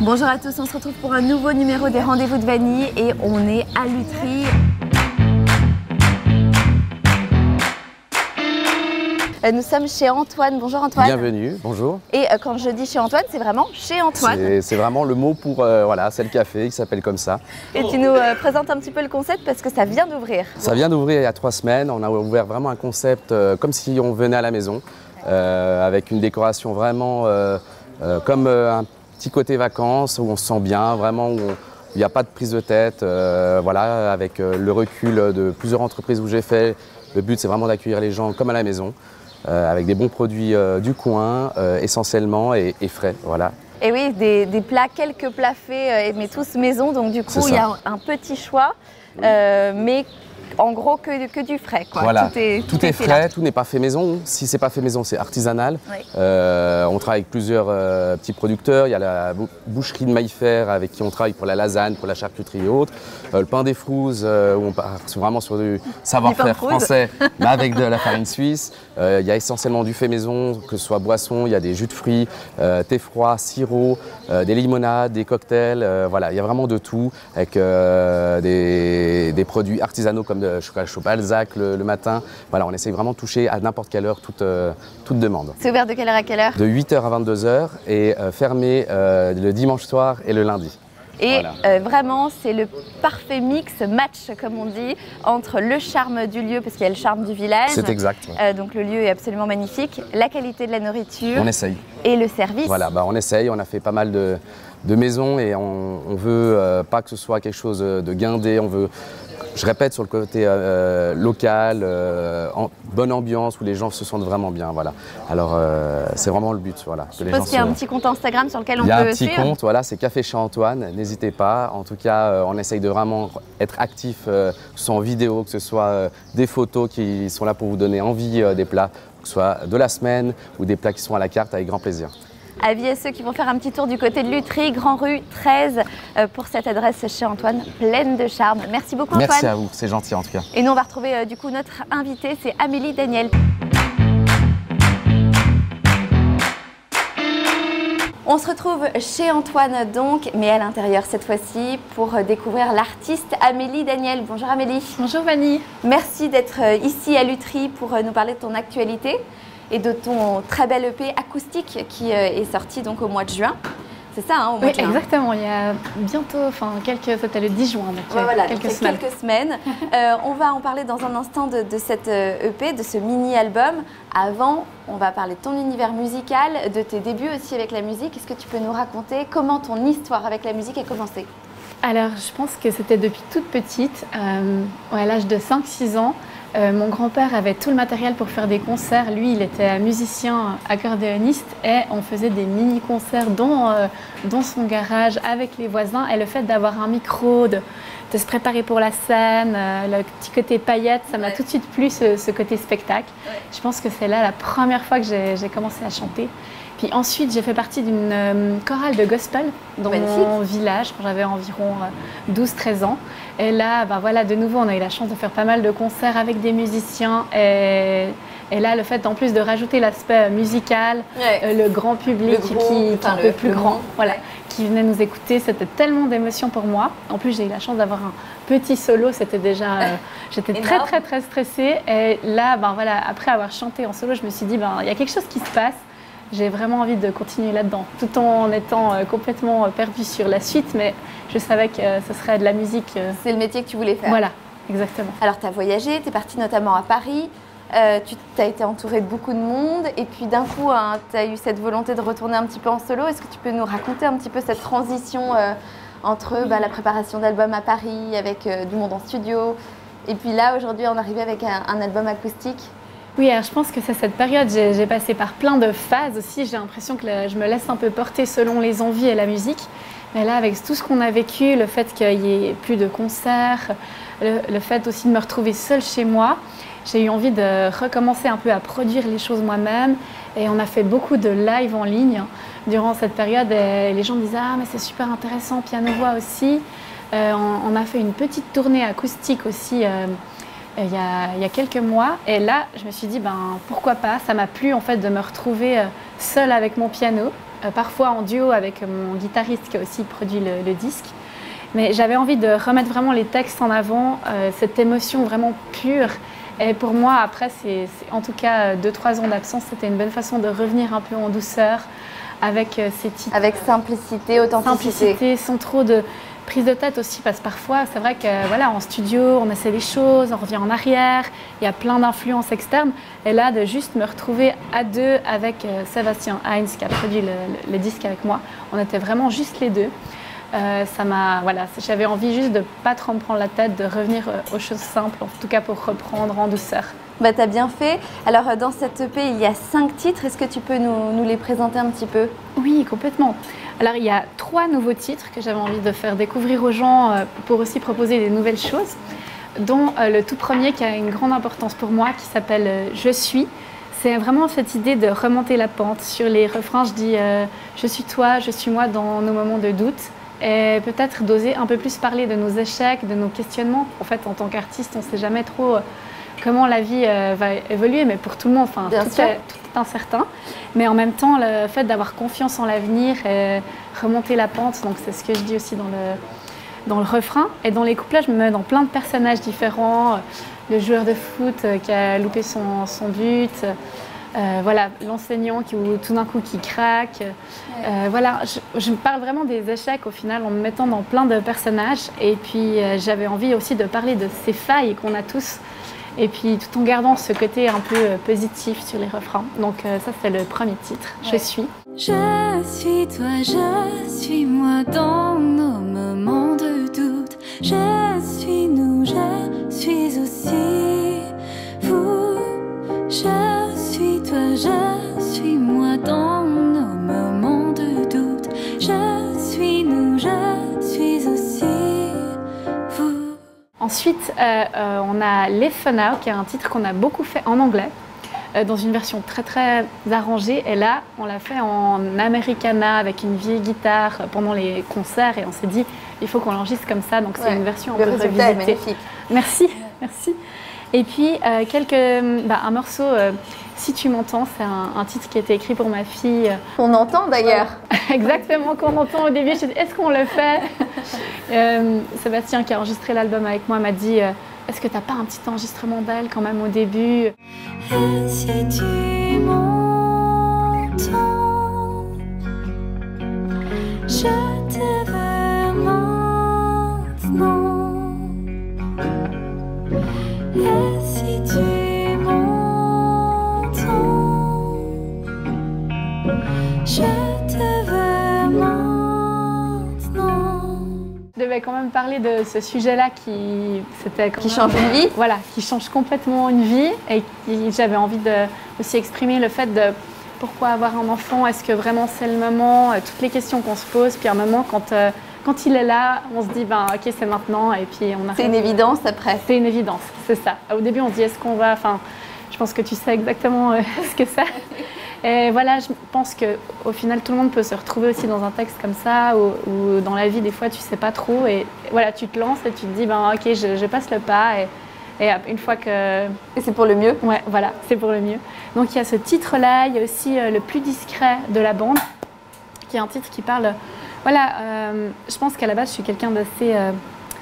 Bonjour à tous, on se retrouve pour un nouveau numéro des Rendez-vous de Vanille et on est à Lutry. Nous sommes chez Antoine. Bonjour Antoine. Bienvenue, bonjour. Et quand je dis chez Antoine, c'est vraiment chez Antoine. C'est vraiment le mot pour, voilà, c'est le café qui s'appelle comme ça. Et tu nous présentes un petit peu le concept parce que ça vient d'ouvrir. Ça vient d'ouvrir il y a 3 semaines. On a ouvert vraiment un concept comme si on venait à la maison, avec une décoration vraiment comme un petit côté vacances où on se sent bien, vraiment où il n'y a pas de prise de tête. Voilà, avec le recul de plusieurs entreprises où j'ai fait, le but c'est vraiment d'accueillir les gens comme à la maison. Avec des bons produits du coin, essentiellement, et frais, voilà. Et oui, des plats, quelques plats faits, mais tous maison, donc du coup, il y a un petit choix, mais en gros que du frais, quoi. Voilà. Tout est frais, là. tout n'est pas fait maison. Si c'est pas fait maison, c'est artisanal. Oui. On travaille avec plusieurs petits producteurs. Il y a la boucherie de Maillefer avec qui on travaille pour la lasagne, pour la charcuterie et autres. Le pain des Frouzes, où on part vraiment sur du savoir-faire français, mais avec de la farine suisse. Il y a essentiellement du fait maison, que ce soit boisson, il y a des jus de fruits, thé froid, sirop, des limonades, des cocktails. Voilà, il y a vraiment de tout, avec des produits artisanaux comme de chocolat chaud Balzac le matin. Voilà, on essaye vraiment de toucher à n'importe quelle heure toute demande. C'est ouvert de quelle heure à quelle heure? De 8h à 22h et fermé le dimanche soir et le lundi. Et voilà. vraiment, c'est le parfait match, comme on dit, entre le charme du lieu, parce qu'il y a le charme du village. C'est exact. Ouais. Donc le lieu est absolument magnifique, la qualité de la nourriture. On essaye. Et le service. Voilà, on essaye, on a fait pas mal de maisons et on veut pas que ce soit quelque chose de guindé, on veut... Je répète, sur le côté local, bonne ambiance, où les gens se sentent vraiment bien. Voilà. Alors, c'est vraiment le but. Voilà, je pense qu'il y a un petit compte Instagram sur lequel on peut suivre. Il y a un petit compte, voilà, c'est Café chez Antoine. N'hésitez pas. En tout cas, on essaye de vraiment être actif, que ce soit en vidéo, que ce soit des photos qui sont là pour vous donner envie des plats, que ce soit de la semaine ou des plats qui sont à la carte avec grand plaisir. Avis à ceux qui vont faire un petit tour du côté de Lutry, Grand Rue 13, pour cette adresse chez Antoine, pleine de charme. Merci beaucoup Antoine. Merci à vous, c'est gentil en tout cas. Et nous on va retrouver du coup notre invitée, c'est Amélie Daniel. On se retrouve chez Antoine donc, mais à l'intérieur cette fois-ci, pour découvrir l'artiste Amélie Daniel. Bonjour Amélie. Bonjour Vanille. Merci d'être ici à Lutry pour nous parler de ton actualité et de ton très bel EP acoustique qui est sorti donc au mois de juin. C'est ça, hein, au mois de juin. Exactement. Il y a bientôt, c'était le 10 juin, donc voilà, quelques semaines. On va en parler dans un instant de cet EP, de ce mini-album. Avant, on va parler de ton univers musical, de tes débuts aussi avec la musique. Est-ce que tu peux nous raconter comment ton histoire avec la musique a commencé? Alors, je pense que c'était depuis toute petite, à l'âge de 5-6 ans. Mon grand-père avait tout le matériel pour faire des concerts. Lui, il était musicien accordéoniste et on faisait des mini-concerts dans son garage avec les voisins. Et le fait d'avoir un micro, de se préparer pour la scène, le petit côté paillettes, ça m'a tout de suite plu, ce côté spectacle. Je pense que c'est là la première fois que j'ai commencé à chanter. Puis ensuite, j'ai fait partie d'une chorale de gospel dans mon village quand j'avais environ 12-13 ans. Et là, voilà, de nouveau, on a eu la chance de faire pas mal de concerts avec des musiciens. Et là, le fait en plus de rajouter l'aspect musical, le grand public qui est un peu plus grand, voilà, qui venait nous écouter, c'était tellement d'émotions pour moi. En plus, j'ai eu la chance d'avoir un petit solo, c'était déjà... j'étais très stressée. Et là, voilà, après avoir chanté en solo, je me suis dit, il y a quelque chose qui se passe. J'ai vraiment envie de continuer là-dedans, tout en étant complètement perdue sur la suite, mais je savais que ce serait de la musique. C'est le métier que tu voulais faire. Voilà, exactement. Alors, tu as voyagé, tu es partie notamment à Paris, tu as été entourée de beaucoup de monde, et puis d'un coup, tu as eu cette volonté de retourner un petit peu en solo. Est-ce que tu peux nous raconter un petit peu cette transition entre la préparation d'albums à Paris, avec du monde en studio, et puis là, aujourd'hui, on arrive avec un album acoustique? Oui, alors je pense que c'est cette période, j'ai passé par plein de phases aussi. J'ai l'impression que je me laisse un peu porter selon les envies et la musique. Mais là, avec tout ce qu'on a vécu, le fait qu'il n'y ait plus de concerts, le fait aussi de me retrouver seule chez moi, j'ai eu envie de recommencer un peu à produire les choses moi-même. Et on a fait beaucoup de live en ligne durant cette période. Et les gens me disaient « Ah, mais c'est super intéressant, piano-voix aussi ». On a fait une petite tournée acoustique aussi il y a quelques mois. Et là, je me suis dit, pourquoi pas. Ça m'a plu en fait de me retrouver seule avec mon piano, parfois en duo avec mon guitariste qui a aussi produit le disque. Mais j'avais envie de remettre vraiment les textes en avant, cette émotion vraiment pure. Et pour moi, après, en tout cas 2-3 ans d'absence, c'était une bonne façon de revenir un peu en douceur avec ces titres. Avec simplicité, authenticité. Simplicité, sans trop de prise de tête aussi, parce que parfois, c'est vrai que voilà, en studio, on essaie les choses, on revient en arrière, il y a plein d'influences externes. Et là, de juste me retrouver à deux avec Sébastien Heinz qui a produit le disque avec moi, on était vraiment juste les deux. Voilà, j'avais envie juste de ne pas trop me prendre la tête, de revenir aux choses simples, en tout cas pour reprendre en douceur. Bah, tu as bien fait. Alors, dans cette EP, il y a 5 titres. Est-ce que tu peux nous les présenter un petit peu? Oui, complètement. Alors, il y a 3 nouveaux titres que j'avais envie de faire découvrir aux gens pour aussi proposer des nouvelles choses, dont le tout premier qui a une grande importance pour moi, qui s'appelle « Je suis ». C'est vraiment cette idée de remonter la pente. Sur les refrains, je dis « Je suis toi, je suis moi » dans nos moments de doute. Et peut-être d'oser un peu plus parler de nos échecs, de nos questionnements. En fait, en tant qu'artiste, on ne sait jamais trop comment la vie va évoluer, mais pour tout le monde, tout est incertain. Mais en même temps, le fait d'avoir confiance en l'avenir et remonter la pente, donc c'est ce que je dis aussi dans le refrain. Et dans les couplets, je me mets dans plein de personnages différents. Le joueur de foot qui a loupé son but. Voilà, l'enseignant qui tout d'un coup qui craque. Voilà, je parle vraiment des échecs au final en me mettant dans plein de personnages. Et puis j'avais envie aussi de parler de ces failles qu'on a tous. Et puis tout en gardant ce côté un peu positif sur les refrains. Donc ça c'est le premier titre, Je suis. Je suis toi, je suis moi dans nos moments de doute. Je suis nous, je suis aussi vous. Je suis toi, je suis moi dans nos moments de doute. Je suis nous, je suis aussi vous. Ensuite, on a Live Now, qui est un titre qu'on a beaucoup fait en anglais, dans une version très très arrangée. Et là, on l'a fait en Americana avec une vieille guitare pendant les concerts. Et on s'est dit, il faut qu'on l'enregistre comme ça. Donc c'est une version un peu revisitée. Le résultat est magnifique. Merci, merci. Et puis un morceau, Si tu m'entends, c'est un titre qui a été écrit pour ma fille. On entend d'ailleurs. Exactement, qu'on entend au début. Je me dis, est-ce qu'on le fait? Sébastien, qui a enregistré l'album avec moi, m'a dit, est-ce que t'as pas un petit enregistrement d'elle quand même au début? Et si tu m'entends, je te veux maintenant. Et si tu m'entends, je te veux maintenant. Je devais quand même parler de ce sujet-là qui change une vie. Voilà, qui change complètement une vie. Et j'avais envie de aussi exprimer le fait de pourquoi avoir un enfant, est-ce que vraiment c'est le moment, toutes les questions qu'on se pose. Puis à un moment, quand il est là, on se dit, ok, c'est maintenant. Et puis on c'est une évidence après. C'est une évidence, c'est ça. Au début, on se dit, est-ce qu'on va... Enfin, je pense que tu sais exactement ce que c'est. Et voilà, je pense qu'au final, tout le monde peut se retrouver aussi dans un texte comme ça, ou dans la vie, des fois, tu sais pas trop. Et voilà, tu te lances et tu te dis, ok, je passe le pas. Et une fois que... Et c'est pour le mieux. Ouais, voilà, c'est pour le mieux. Donc il y a ce titre-là, il y a aussi Le plus discret de la bande, qui est un titre qui parle... Voilà, je pense qu'à la base, je suis quelqu'un d'assez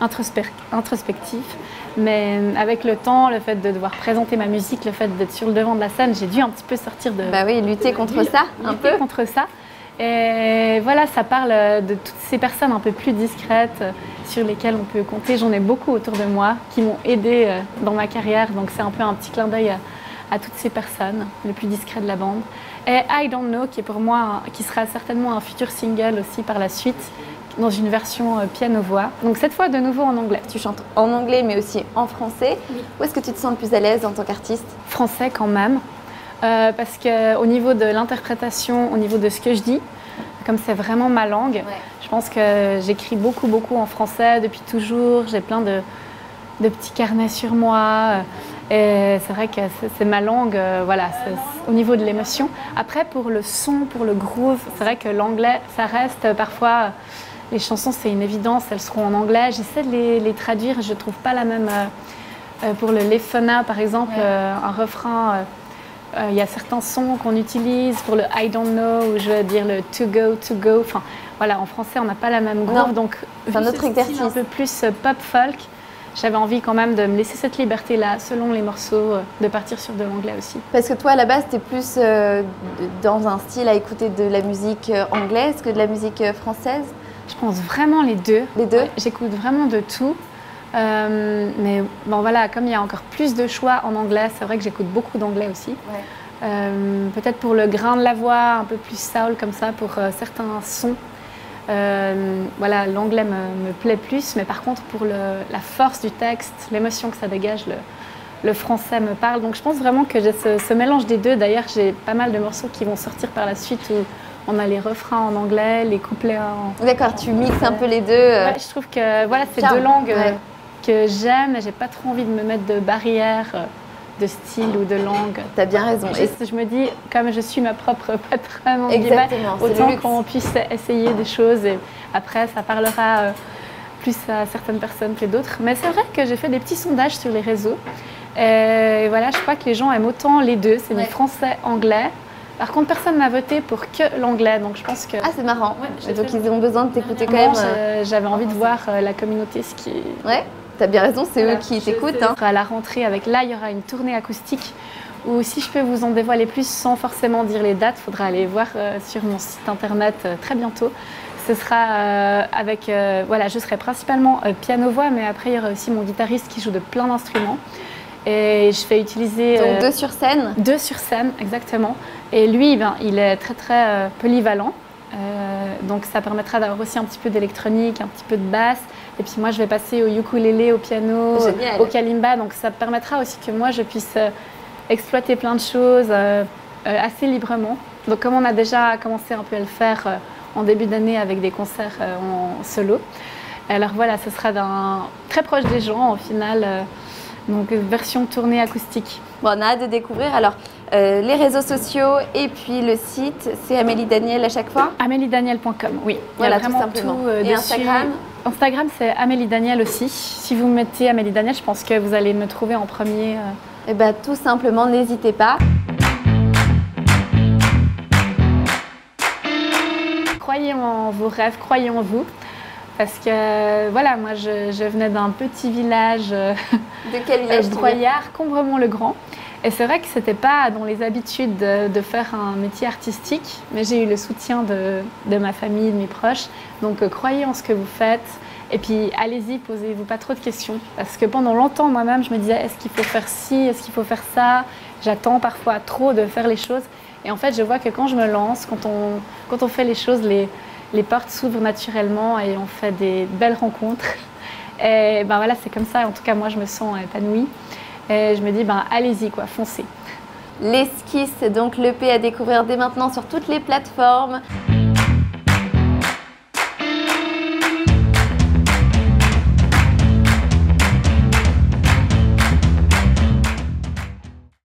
introspectif. Mais avec le temps, le fait de devoir présenter ma musique, le fait d'être sur le devant de la scène, j'ai dû un petit peu sortir de... Bah oui, lutter contre ça, un peu. Lutter contre ça. Et voilà, ça parle de toutes ces personnes un peu plus discrètes sur lesquelles on peut compter. J'en ai beaucoup autour de moi qui m'ont aidée dans ma carrière. Donc c'est un peu un petit clin d'œil à toutes ces personnes, le plus discret de la bande. Et I Don't Know, qui est pour moi, qui sera certainement un futur single aussi par la suite, dans une version piano-voix. Donc cette fois de nouveau en anglais. Tu chantes en anglais mais aussi en français. Oui. Où est-ce que tu te sens le plus à l'aise en tant qu'artiste? Français quand même. Parce qu'au niveau de l'interprétation, au niveau de ce que je dis, comme c'est vraiment ma langue, je pense que j'écris beaucoup en français depuis toujours. J'ai plein de petits carnets sur moi. Et c'est vrai que c'est ma langue, voilà, au niveau de l'émotion. Après, pour le son, pour le groove, c'est vrai que l'anglais, ça reste parfois... Les chansons, c'est une évidence, elles seront en anglais. J'essaie de les traduire, je ne trouve pas la même... pour le Live Now, par exemple, un refrain Il y a certains sons qu'on utilise pour le I don't know, ou je veux dire le to go. Enfin, voilà, en français, on n'a pas la même groove. Donc, c'est un autre exercice. Un peu plus pop folk. J'avais envie quand même de me laisser cette liberté-là, selon les morceaux, de partir sur de l'anglais aussi. Parce que toi, à la base, tu es plus dans un style à écouter de la musique anglaise que de la musique française? Je pense vraiment les deux. Les deux? Ouais, j'écoute vraiment de tout. Mais bon, voilà, comme il y a encore plus de choix en anglais, c'est vrai que j'écoute beaucoup d'anglais aussi. Ouais. Peut-être pour le grain de la voix, un peu plus soul comme ça, pour certains sons. Voilà, l'anglais me plaît plus, mais par contre pour la force du texte, l'émotion que ça dégage, le français me parle. Donc je pense vraiment que j'ai ce mélange des deux. D'ailleurs, j'ai pas mal de morceaux qui vont sortir par la suite où on a les refrains en anglais, les couplets en... D'accord, tu mixes un peu les deux. Ouais, je trouve que voilà, c'est deux langues que j'aime, et j'ai pas trop envie de me mettre de barrières de style ou de langue. T'as bien raison. Et je me dis, comme je suis ma propre patronne, exactement, autant qu'on puisse essayer des choses, et après ça parlera plus à certaines personnes que d'autres. Mais c'est vrai que j'ai fait des petits sondages sur les réseaux. Et voilà, je crois que les gens aiment autant les deux, c'est mis français, anglais. Par contre, personne n'a voté pour que l'anglais, donc je pense que... Ah, c'est marrant. Ouais, donc ils ont besoin de t'écouter quand même. J'avais envie de voir la communauté, ce qui... Ouais. T'as bien raison, c'est eux qui t'écoutent. Hein. À la rentrée, là, il y aura une tournée acoustique où, si je peux vous en dévoiler plus sans forcément dire les dates, il faudra aller voir sur mon site internet très bientôt. Ce sera avec, voilà, je serai principalement piano-voix, mais après, il y aura aussi mon guitariste qui joue de plein d'instruments. Et je vais utiliser... Donc 2 sur scène? 2 sur scène, exactement. Et lui, ben, il est très très polyvalent. Donc ça permettra d'avoir aussi un petit peu d'électronique, un petit peu de basse. Et puis moi, je vais passer au ukulélé, au piano, au kalimba. Donc ça permettra aussi que moi, je puisse exploiter plein de choses assez librement. Donc comme on a déjà commencé un peu à le faire en début d'année avec des concerts en solo. Alors voilà, ce sera très proche des gens au final. Donc version tournée acoustique. Bon, on a hâte de découvrir. Alors, les réseaux sociaux et puis le site, c'est Amélie Daniel à chaque fois? AmélieDaniel.com, oui. Voilà, tout simplement. Tout, et Instagram? Instagram, c'est Amélie Daniel aussi. Si vous mettez Amélie Daniel, je pense que vous allez me trouver en premier. Eh bien, tout simplement, n'hésitez pas. Croyez en vos rêves, croyez en vous. Parce que voilà, moi je venais d'un petit village de quel village? Broyard, Combremont-le-Grand. Et c'est vrai que c'était pas dans les habitudes de faire un métier artistique, mais j'ai eu le soutien de ma famille, de mes proches. Donc croyez en ce que vous faites. Et puis allez-y, posez-vous pas trop de questions. Parce que pendant longtemps, moi-même, je me disais, est-ce qu'il faut faire ci, est-ce qu'il faut faire ça? J'attends parfois trop de faire les choses. Et en fait, je vois que quand je me lance, quand on fait les choses, les portes s'ouvrent naturellement et on fait des belles rencontres. Et ben voilà, c'est comme ça. En tout cas, moi, je me sens épanouie. Et je me dis, ben allez-y, quoi, foncez. L'esquisse, donc l'EP à découvrir dès maintenant sur toutes les plateformes.